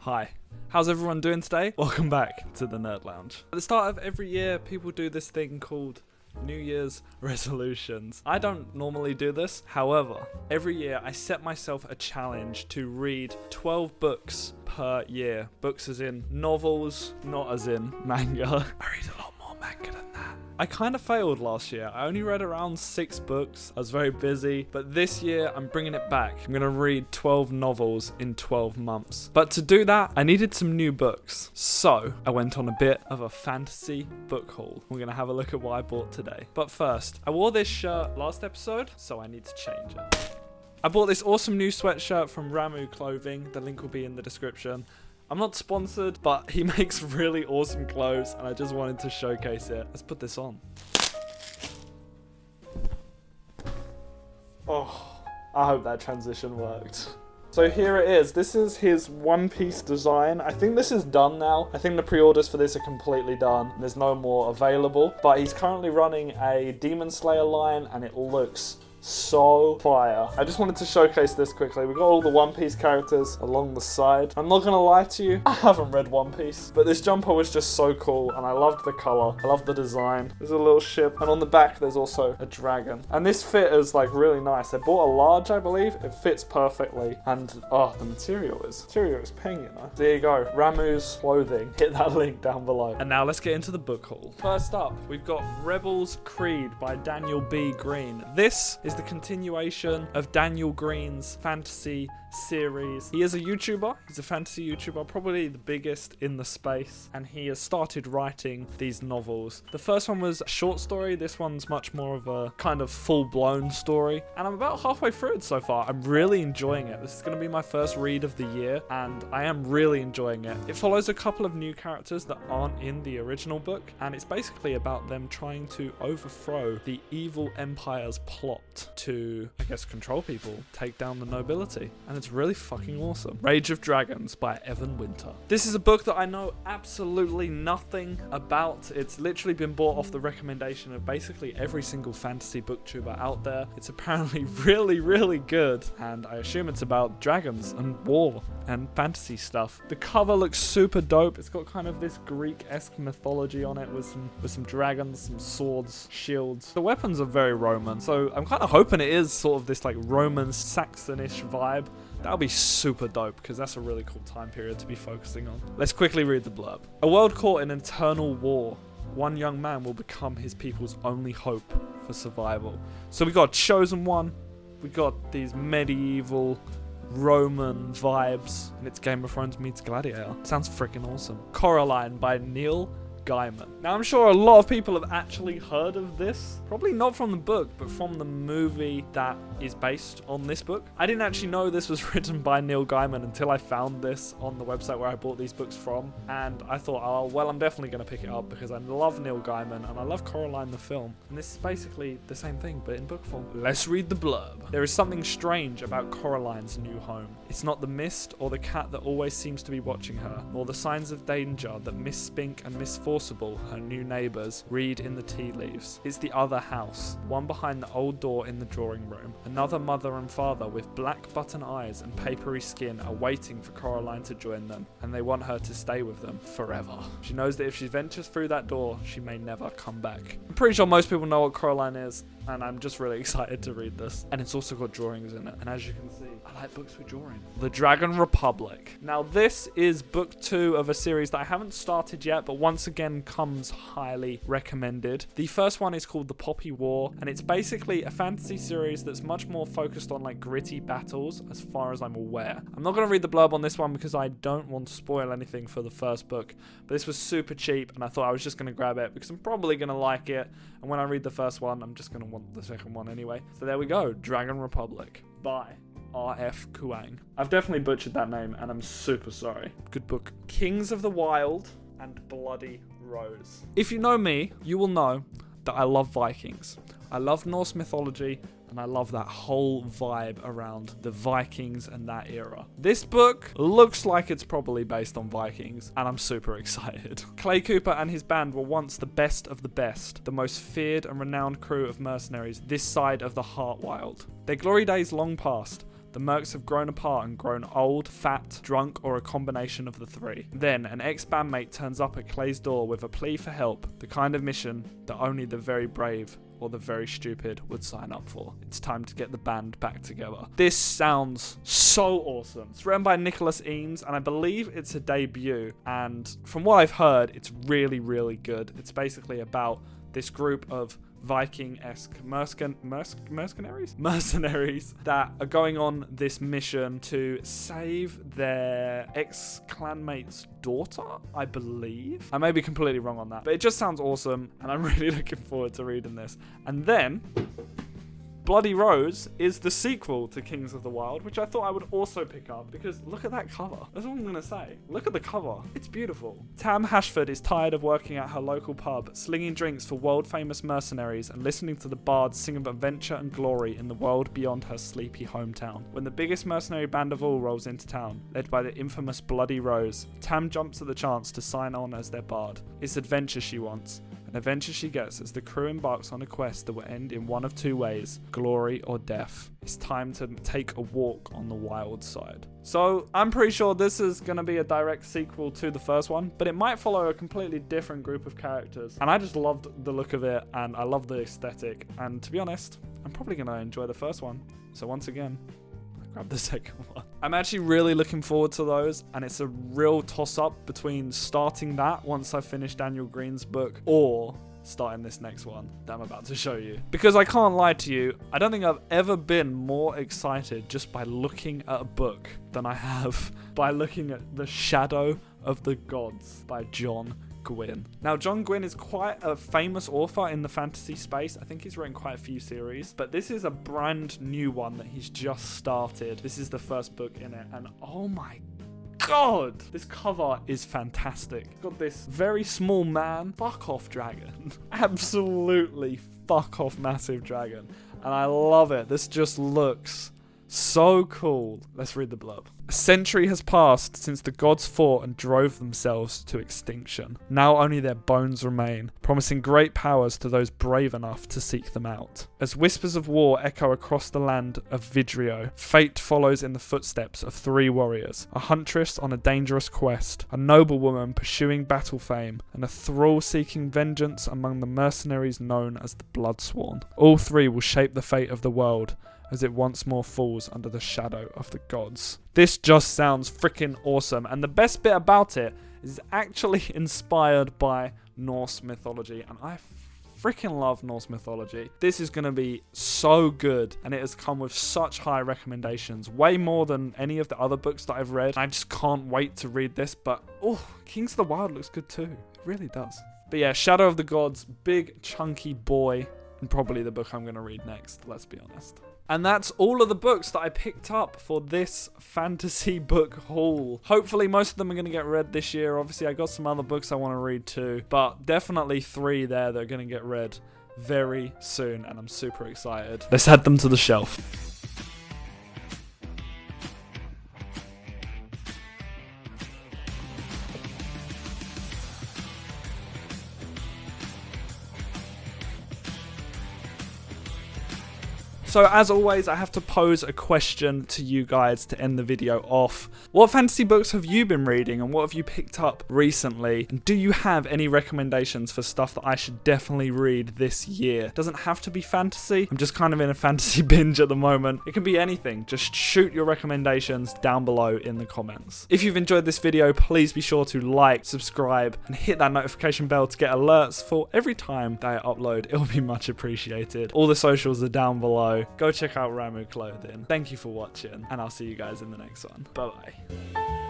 Hi. How's everyone doing today? Welcome back to the Nerd Lounge. At the start of every year, people do this thing called New Year's resolutions. I don't normally do this. However, every year I set myself a challenge to read 12 books per year. Books as in novels, not as in manga. I read a lot more manga than that. I kind of failed last year. I only read around 6 books. I was very busy, but this year I'm bringing it back. I'm going to read 12 novels in 12 months. But to do that, I needed some new books. So I went on a bit of a fantasy book haul. We're going to have a look at what I bought today. But first, I wore this shirt last episode, so I need to change it. I bought this awesome new sweatshirt from Ramu Clothing. The link will be in the description. I'm not sponsored, but he makes really awesome clothes and I just wanted to showcase it. Let's put this on. Oh, I hope that transition worked. So here it is. This is his one-piece design. I think this is done now. I think the pre-orders for this are completely done. There's no more available, but he's currently running a Demon Slayer line and it looks so fire. I just wanted to showcase this quickly. We've got all the One Piece characters along the side. I'm not gonna lie to you, I haven't read One Piece, but this jumper was just so cool and I loved the color. I loved the design. There's a little ship and on the back there's also a dragon. And this fit is like really nice. I bought a large, I believe. It fits perfectly and the material is pink, you know. There you go, Ramu's clothing. Hit that link down below. And now let's get into the book haul. First up, we've got Rebels Creed by Daniel B. Green. This is the continuation of Daniel Green's fantasy series. He is a YouTuber. He's a fantasy YouTuber, probably the biggest in the space, and he has started writing these novels. The first one was a short story. This one's much more of a kind of full-blown story, and I'm about halfway through it so far. I'm really enjoying it. This is going to be my first read of the year, and I am really enjoying it. It follows a couple of new characters that aren't in the original book, and it's basically about them trying to overthrow the evil empire's plot to, I guess, control people, take down the nobility, and it's really fucking awesome. Rage of Dragons by Evan Winter. This is a book that I know absolutely nothing about. It's literally been bought off the recommendation of basically every single fantasy booktuber out there. It's apparently really, really good, and I assume it's about dragons and war and fantasy stuff. The cover looks super dope. It's got kind of this Greek-esque mythology on it with some dragons, some swords, shields. The weapons are very Roman, so I'm kind of hoping it is sort of this like Roman Saxonish vibe. That'll be super dope because that's a really cool time period to be focusing on. Let's quickly read the blurb. A world caught in eternal war. One young man will become his people's only hope for survival. So we got Chosen One. We got these medieval Roman vibes, and it's Game of Thrones meets Gladiator. Sounds freaking awesome. Coraline by Neil Gaiman. Now, I'm sure a lot of people have actually heard of this. Probably not from the book, but from the movie that is based on this book. I didn't actually know this was written by Neil Gaiman until I found this on the website where I bought these books from. And I thought, oh, well, I'm definitely going to pick it up because I love Neil Gaiman and I love Coraline the film. And this is basically the same thing, but in book form. Let's read the blurb. There is something strange about Coraline's new home. It's not the mist or the cat that always seems to be watching her, nor the signs of danger that Miss Spink and Miss Forcible, her new neighbours, read in the tea leaves. It's the other house, one behind the old door in the drawing room. Another mother and father with black button eyes and papery skin are waiting for Coraline to join them, and they want her to stay with them forever. She knows that if she ventures through that door, she may never come back. I'm pretty sure most people know what Coraline is, and I'm just really excited to read this. And it's also got drawings in it, and as you can see, I like books with drawings. The Dragon Republic. Now this is book 2 of a series that I haven't started yet, but once again comes highly recommended. The first one is called The Poppy War, and it's basically a fantasy series that's much more focused on like gritty battles as far as I'm aware. I'm not going to read the blurb on this one because I don't want to spoil anything for the first book, but this was super cheap and I thought I was just going to grab it because I'm probably going to like it, and when I read the first one I'm just going to want the second one anyway. So there we go, Dragon Republic by R.F. Kuang. I've definitely butchered that name and I'm super sorry. Good book. Kings of the Wild and Bloody Rose. If you know me, you will know that I love Vikings. I love Norse mythology and I love that whole vibe around the Vikings and that era. This book looks like it's probably based on Vikings, and I'm super excited. Clay Cooper and his band were once the best of the best, the most feared and renowned crew of mercenaries this side of the Heartwild. Their glory days long past, The mercs have grown apart and grown old, fat, drunk, or a combination of the three. Then, an ex-bandmate turns up at Clay's door with a plea for help, the kind of mission that only the very brave or the very stupid would sign up for. It's time to get the band back together. This sounds so awesome. It's written by Nicholas Eames, and I believe it's a debut, and from what I've heard, it's really, really good. It's basically about this group of Viking-esque mercenaries that are going on this mission to save their ex-clanmate's daughter, I believe. I may be completely wrong on that, but it just sounds awesome, and I'm really looking forward to reading this. And then Bloody Rose is the sequel to Kings of the Wild, which I thought I would also pick up because look at that cover. That's all I'm going to say. Look at the cover. It's beautiful. Tam Hashford is tired of working at her local pub, slinging drinks for world-famous mercenaries and listening to the bards sing of adventure and glory in the world beyond her sleepy hometown. When the biggest mercenary band of all rolls into town, led by the infamous Bloody Rose, Tam jumps at the chance to sign on as their bard. It's adventure she wants. An adventure she gets as the crew embarks on a quest that will end in one of two ways, glory or death. It's time to take a walk on the wild side. So I'm pretty sure this is going to be a direct sequel to the first one, but it might follow a completely different group of characters. And I just loved the look of it, and I love the aesthetic. And to be honest, I'm probably going to enjoy the first one. So once again, grab the second one. I'm actually really looking forward to those, and it's a real toss-up between starting that once I finish Daniel Green's book or starting this next one that I'm about to show you. Because I can't lie to you, I don't think I've ever been more excited just by looking at a book than I have by looking at The Shadow of the Gods by John Gwynne. Now, John Gwynne is quite a famous author in the fantasy space. I think he's written quite a few series, but this is a brand new one that he's just started. This is the first book in it, and oh my God, this cover is fantastic. Got this very small man, fuck off dragon. Absolutely fuck off massive dragon. And I love it. This just looks so cool. Let's read the blurb. A century has passed since the gods fought and drove themselves to extinction. Now only their bones remain, promising great powers to those brave enough to seek them out. As whispers of war echo across the land of Vidrio, fate follows in the footsteps of three warriors, a huntress on a dangerous quest, a noblewoman pursuing battle fame, and a thrall seeking vengeance among the mercenaries known as the Bloodsworn. All three will shape the fate of the world, as it once more falls under the shadow of the gods. This just sounds freaking awesome, and the best bit about it is actually inspired by Norse mythology, and I freaking love Norse mythology. This is going to be so good, and it has come with such high recommendations, way more than any of the other books that I've read. I just can't wait to read this, but oh, Kings of the Wild looks good too. It really does. But yeah, Shadow of the Gods, big chunky boy, and probably the book I'm going to read next, let's be honest. And that's all of the books that I picked up for this fantasy book haul. Hopefully most of them are going to get read this year. Obviously I got some other books I want to read too, but definitely 3 there that are going to get read very soon, and I'm super excited. Let's add them to the shelf. So as always, I have to pose a question to you guys to end the video off. What fantasy books have you been reading, and what have you picked up recently? And do you have any recommendations for stuff that I should definitely read this year? Doesn't have to be fantasy. I'm just kind of in a fantasy binge at the moment. It can be anything. Just shoot your recommendations down below in the comments. If you've enjoyed this video, please be sure to like, subscribe, and hit that notification bell to get alerts for every time that I upload. It'll be much appreciated. All the socials are down below. Go check out Ramu Clothing. Thank you for watching, and I'll see you guys in the next one. Bye bye.